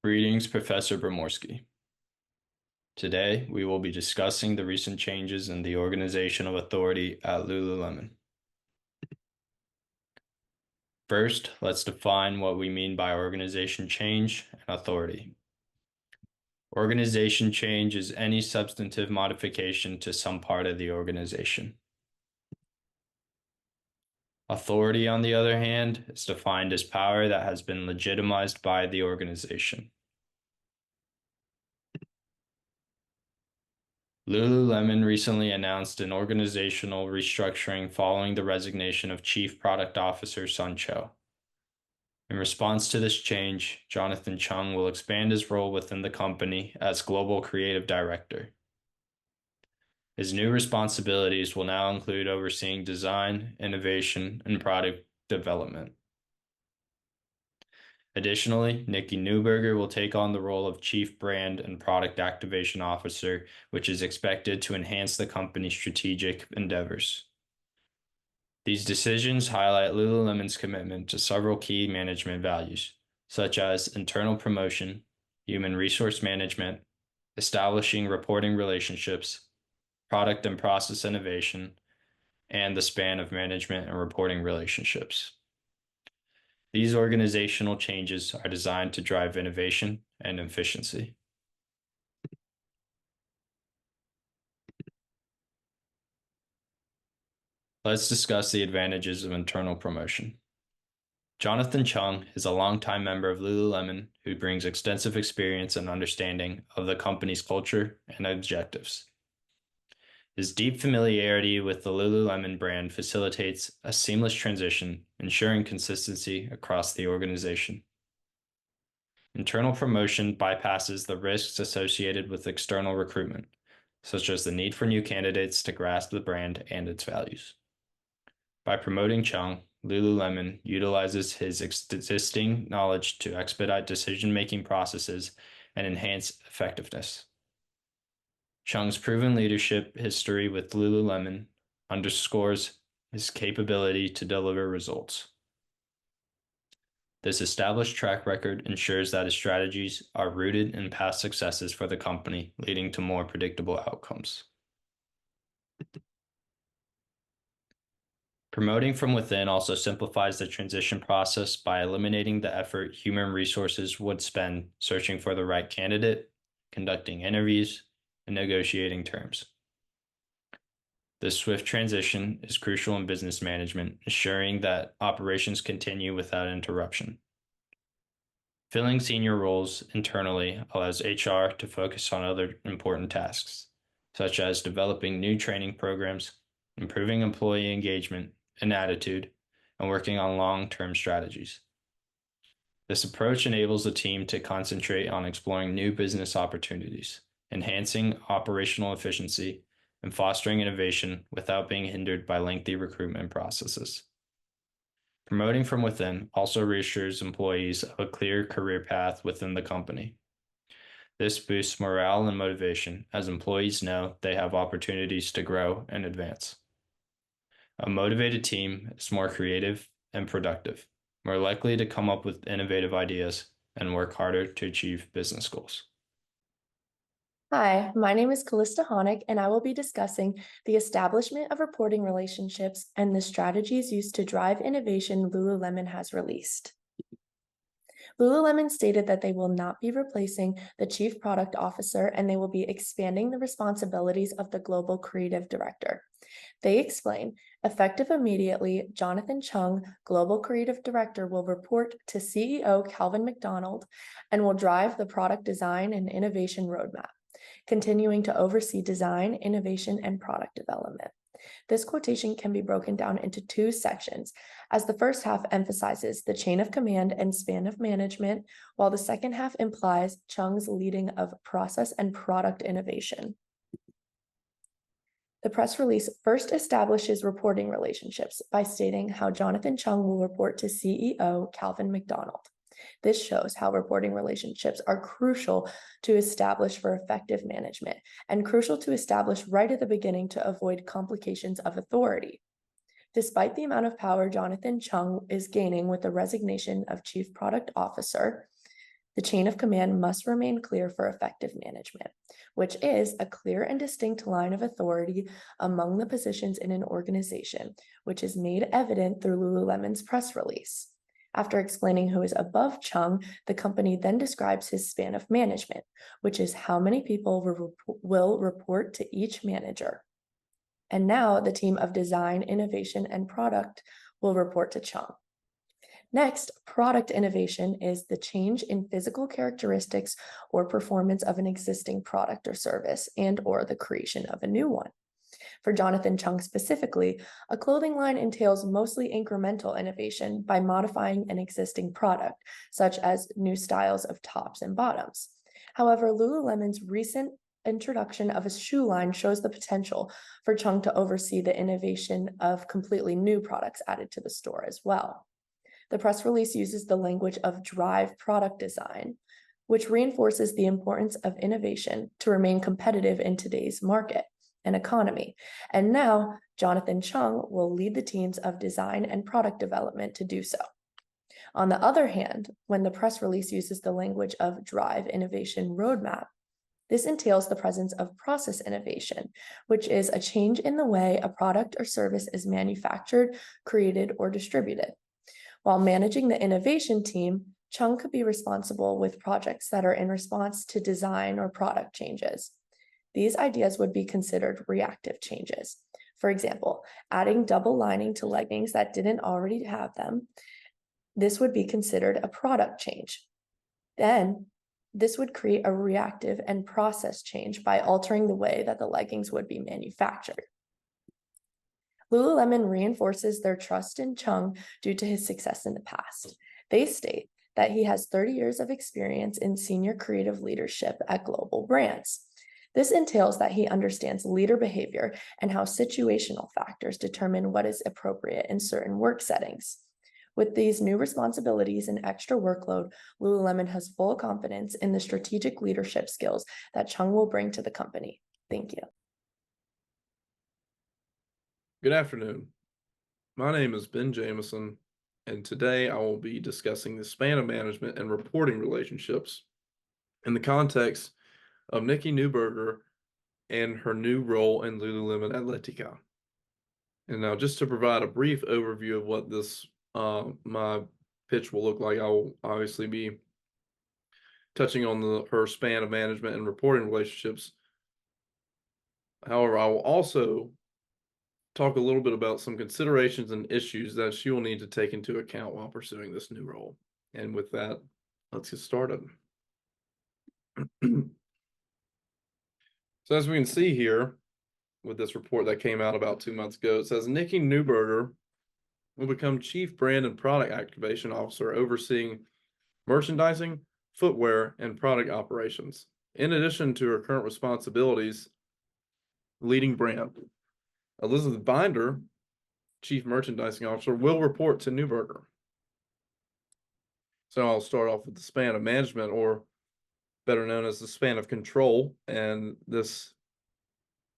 Greetings, Professor Bromorski. Today, we will be discussing the recent changes in the organizational authority at Lululemon. First, let's define what we mean by organization change and authority. Organization change is any substantive modification to some part of the organization. Authority, on the other hand, is defined as power that has been legitimized by the organization. Lululemon recently announced an organizational restructuring following the resignation of Chief Product Officer Sun Cho. In response to this change, Jonathan Chung will expand his role within the company as Global Creative Director. His new responsibilities will now include overseeing design, innovation, and product development. Additionally, Nikki Newberger will take on the role of Chief Brand and Product Activation Officer, which is expected to enhance the company's strategic endeavors. These decisions highlight Lululemon's commitment to several key management values, such as internal promotion, human resource management, establishing reporting relationships, product and process innovation, and the span of management and reporting relationships. These organizational changes are designed to drive innovation and efficiency. Let's discuss the advantages of internal promotion. Jonathan Chung is a longtime member of Lululemon who brings extensive experience and understanding of the company's culture and objectives. His deep familiarity with the Lululemon brand facilitates a seamless transition, ensuring consistency across the organization. Internal promotion bypasses the risks associated with external recruitment, such as the need for new candidates to grasp the brand and its values. By promoting Chung, Lululemon utilizes his existing knowledge to expedite decision-making processes and enhance effectiveness. Chung's proven leadership history with Lululemon underscores his capability to deliver results. This established track record ensures that his strategies are rooted in past successes for the company, leading to more predictable outcomes. Promoting from within also simplifies the transition process by eliminating the effort human resources would spend searching for the right candidate, conducting interviews, and negotiating terms. This swift transition is crucial in business management, ensuring that operations continue without interruption. Filling senior roles internally allows HR to focus on other important tasks, such as developing new training programs, improving employee engagement and attitude, and working on long-term strategies. This approach enables the team to concentrate on exploring new business opportunities, enhancing operational efficiency, and fostering innovation without being hindered by lengthy recruitment processes. Promoting from within also reassures employees of a clear career path within the company. This boosts morale and motivation as employees know they have opportunities to grow and advance. A motivated team is more creative and productive, more likely to come up with innovative ideas, and work harder to achieve business goals. Hi, my name is Honick, and I will be discussing the establishment of reporting relationships and the strategies used to drive innovation Lululemon has released. Lululemon stated that they will not be replacing the Chief Product Officer, and they will be expanding the responsibilities of the Global Creative Director. They explain, effective immediately, Jonathan Chung, Global Creative Director, will report to CEO Calvin McDonald and will drive the product design and innovation roadmap, continuing to oversee design, innovation, and product development. This quotation can be broken down into two sections, as the first half emphasizes the chain of command and span of management, while the second half implies Chung's leading of process and product innovation. The press release first establishes reporting relationships by stating how Jonathan Chung will report to CEO Calvin McDonald. This shows how reporting relationships are crucial to establish for effective management and crucial to establish right at the beginning to avoid complications of authority. Despite the amount of power Jonathan Chung is gaining with the resignation of Chief Product Officer, The chain of command must remain clear for effective management, which is a clear and distinct line of authority among the positions in an organization, which is made evident through Lululemon's press release. After explaining who is above Chung, the company then describes his span of management, which is how many people will report to each manager. And now the team of design, innovation, and product will report to Chung. Next, product innovation is the change in physical characteristics or performance of an existing product or service and/or the creation of a new one. For Jonathan Chung specifically, a clothing line entails mostly incremental innovation by modifying an existing product, such as new styles of tops and bottoms. However, Lululemon's recent introduction of a shoe line shows the potential for Chung to oversee the innovation of completely new products added to the store as well. The press release uses the language of drive product design, which reinforces the importance of innovation to remain competitive in today's market and economy. And now, Jonathan Chung will lead the teams of design and product development to do so. On the other hand, when the press release uses the language of drive innovation roadmap, this entails the presence of process innovation, which is a change in the way a product or service is manufactured, created, or distributed. While managing the innovation team, Chung could be responsible with projects that are in response to design or product changes. These ideas would be considered reactive changes. For example, adding double lining to leggings that didn't already have them. This would be considered a product change. Then, this would create a reactive and process change by altering the way that the leggings would be manufactured. Lululemon reinforces their trust in Chung due to his success in the past. They state that he has 30 years of experience in senior creative leadership at global brands. This entails that he understands leader behavior and how situational factors determine what is appropriate in certain work settings. With these new responsibilities and extra workload, Lululemon has full confidence in the strategic leadership skills that Chung will bring to the company. Thank you. Good afternoon. My name is Ben Jamison, and today I will be discussing the span of management and reporting relationships in the context of Nikki Neuberger and her new role in Lululemon Athletica. And now, just to provide a brief overview of what this my pitch will look like, I will obviously be touching on her span of management and reporting relationships. However, I will also talk a little bit about some considerations and issues that she will need to take into account while pursuing this new role. And with that, let's get started. So as we can see here with this report that came out about 2 months ago, it says Nikki Neuberger will become Chief Brand and Product Activation Officer, overseeing merchandising, footwear, and product operations. In addition to her current responsibilities, leading brand. Elizabeth Binder, Chief Merchandising Officer, will report to Neuberger. So I'll start off with the span of management, or better known as the span of control, and this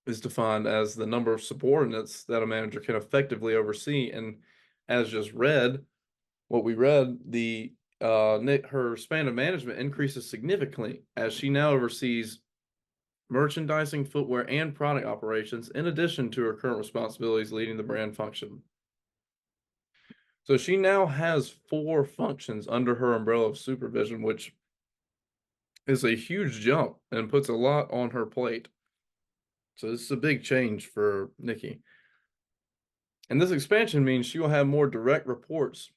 is defined as the number of subordinates that a manager can effectively oversee. And as just read, what we read, her span of management increases significantly as she now oversees merchandising, footwear, and product operations, in addition to her current responsibilities leading the brand function. So she now has 4 functions under her umbrella of supervision, which is a huge jump and puts a lot on her plate. So this is a big change for Nikki. And this expansion means she will have more direct reports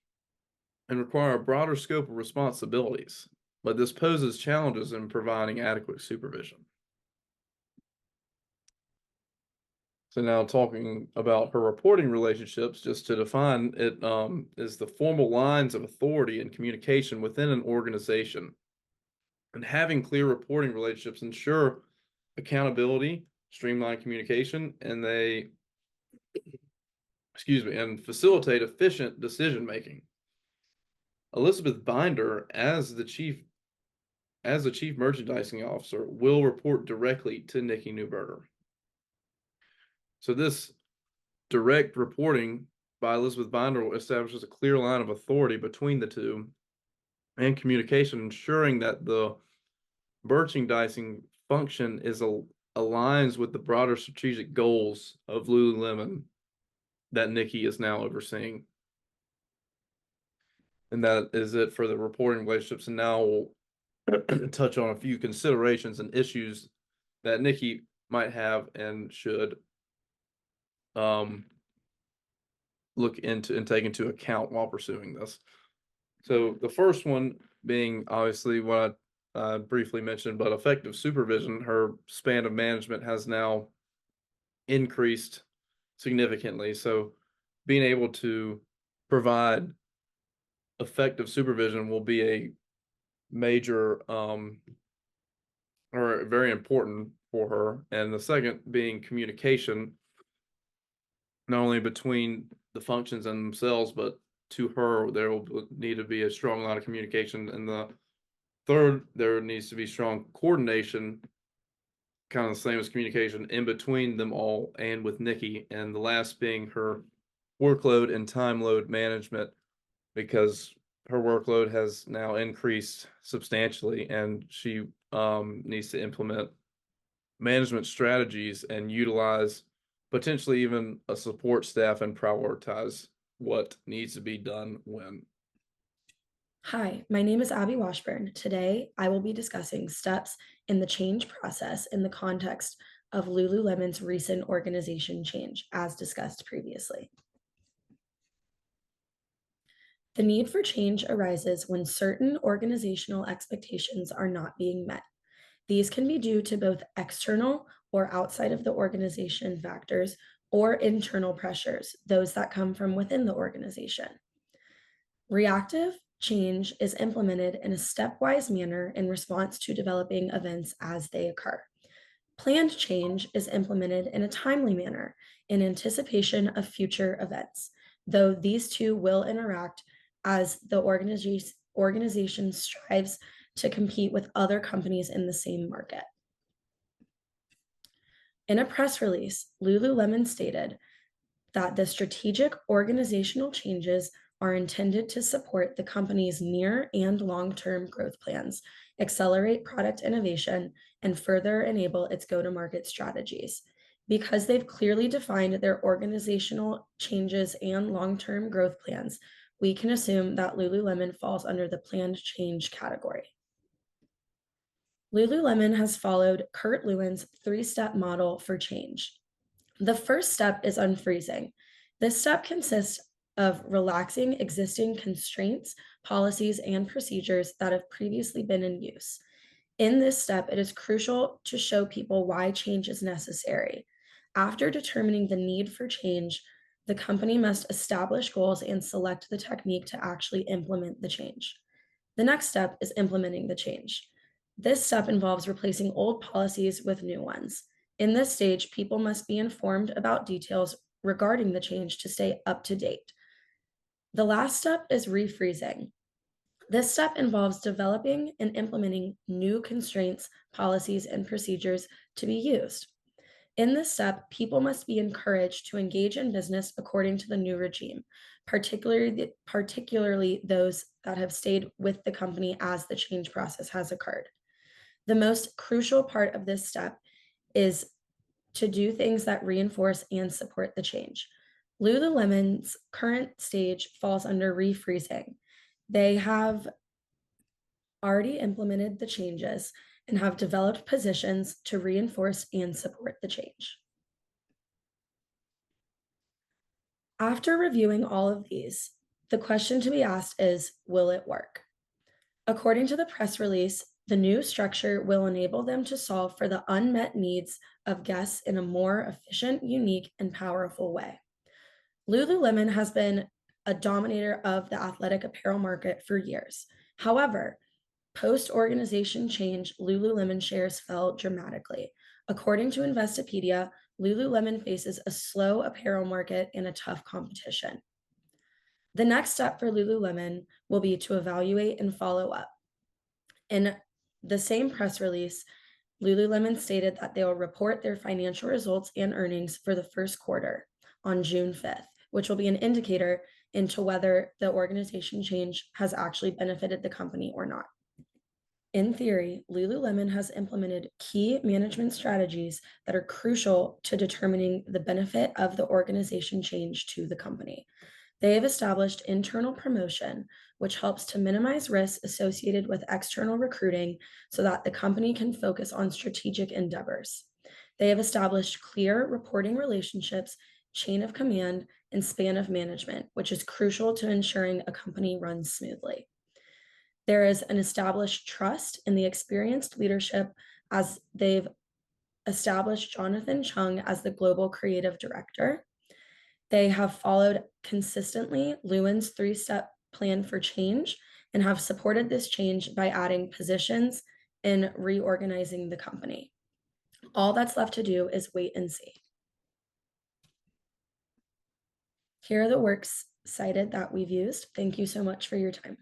and require a broader scope of responsibilities, but this poses challenges in providing adequate supervision. So now talking about her reporting relationships, just to define it, is the formal lines of authority and communication within an organization. And having clear reporting relationships ensure accountability, streamline communication, and and facilitate efficient decision making. Elizabeth Binder, as the chief merchandising officer, will report directly to Nikki Neuberger. So this direct reporting by Elizabeth Binder establishes a clear line of authority between the two and communication, ensuring that the merchandising function aligns with the broader strategic goals of Lululemon that Nikki is now overseeing. And that is it for the reporting relationships. And now we'll touch on a few considerations and issues that Nikki might have and should look into and take into account while pursuing this. So the first one being obviously what I briefly mentioned, but effective supervision. Her span of management has now increased significantly. So being able to provide effective supervision will be a major or very important for her. And the second being communication, not only between the functions and themselves, but to her, there will need to be a strong line of communication. And the third, there needs to be strong coordination, kind of the same as communication, in between them all and with Nikki. And the last being her workload and time load management, because her workload has now increased substantially, and she needs to implement management strategies and utilize potentially even a support staff and prioritize what needs to be done when. Hi, my name is Abby Washburn. Today, I will be discussing steps in the change process in the context of Lululemon's recent organization change, as discussed previously. The need for change arises when certain organizational expectations are not being met. These can be due to both external or outside of the organization factors or internal pressures, those that come from within the organization. Reactive change is implemented in a stepwise manner in response to developing events as they occur. Planned change is implemented in a timely manner in anticipation of future events, though these two will interact as the organization strives to compete with other companies in the same market. In a press release, Lululemon stated that the strategic organizational changes are intended to support the company's near and long-term growth plans, accelerate product innovation, and further enable its go-to-market strategies. Because they've clearly defined their organizational changes and long-term growth plans, we can assume that Lululemon falls under the planned change category. Lululemon has followed Kurt Lewin's three-step model for change. The first step is unfreezing. This step consists of relaxing existing constraints, policies, and procedures that have previously been in use. In this step, it is crucial to show people why change is necessary. After determining the need for change, the company must establish goals and select the technique to actually implement the change. The next step is implementing the change. This step involves replacing old policies with new ones. In this stage, people must be informed about details regarding the change to stay up to date. The last step is refreezing. This step involves developing and implementing new constraints, policies, and procedures to be used. In this step, people must be encouraged to engage in business according to the new regime, particularly those that have stayed with the company as the change process has occurred. The most crucial part of this step is to do things that reinforce and support the change. Lululemon's current stage falls under refreezing. They have already implemented the changes and have developed positions to reinforce and support the change. After reviewing all of these, the question to be asked is, will it work? According to the press release, the new structure will enable them to solve for the unmet needs of guests in a more efficient, unique, and powerful way. Lululemon has been a dominator of the athletic apparel market for years. However, post-organization change, Lululemon shares fell dramatically. According to Investopedia, Lululemon faces a slow apparel market and a tough competition. The next step for Lululemon will be to evaluate and follow up. In the same press release, Lululemon stated that they will report their financial results and earnings for the first quarter on June 5th, which will be an indicator into whether the organization change has actually benefited the company or not. In theory, Lululemon has implemented key management strategies that are crucial to determining the benefit of the organization change to the company. They have established internal promotion, which helps to minimize risks associated with external recruiting so that the company can focus on strategic endeavors. They have established clear reporting relationships, chain of command, and span of management, which is crucial to ensuring a company runs smoothly. There is an established trust in the experienced leadership as they've established Jonathan Chung as the global creative director. They have followed consistently Lewin's 3-step plan for change and have supported this change by adding positions and reorganizing the company. All that's left to do is wait and see. Here are the works cited that we've used. Thank you so much for your time.